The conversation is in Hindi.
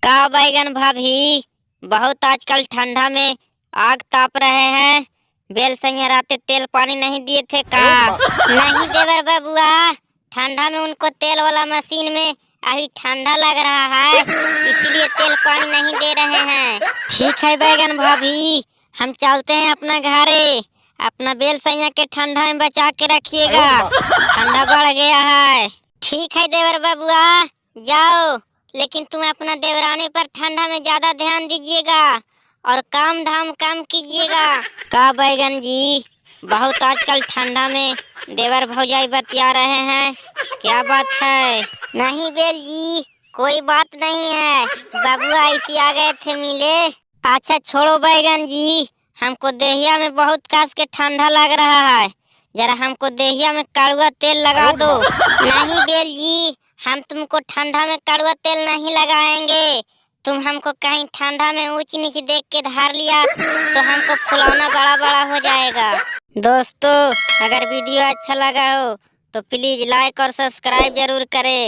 का बैगन भाभी बहुत आजकल ठंडा में आग ताप रहे हैं। बेल सैया राते तेल पानी नहीं दिए थे का? नहीं देवर बबुआ, ठंडा में उनको तेल वाला मशीन में अभी ठंडा लग रहा है, इसीलिए तेल पानी नहीं दे रहे हैं। ठीक है बैगन भाभी, हम चलते हैं अपना घरे। अपना बेल सैया के ठंडा में बचा के रखिएगा, ठंडा बढ़ गया है। ठीक है देवर बबुआ, जाओ, लेकिन तुम अपना देवरानी पर ठंडा में ज्यादा ध्यान दीजिएगा और काम धाम कम कीजिएगा। का बैगन जी, बहुत आजकल ठंडा में देवर भौजाई बतिया रहे हैं, क्या बात है? नहीं बेल जी, कोई बात नहीं है, बबुआ ऐसे आ गए थे मिले। अच्छा छोड़ो बैगन जी, हमको देहिया में बहुत काश के ठंडा लग रहा है, जरा हमको देहिया में कड़वा तेल लगा दो। नहीं बेल जी, हम तुमको ठंडा में कड़वा तेल नहीं लगाएंगे। तुम हमको कहीं ठंडा में ऊंच नीच देख के धार लिया तो हमको फुलौना बड़ा बड़ा हो जाएगा। दोस्तों, अगर वीडियो अच्छा लगा हो तो प्लीज लाइक और सब्सक्राइब जरूर करें।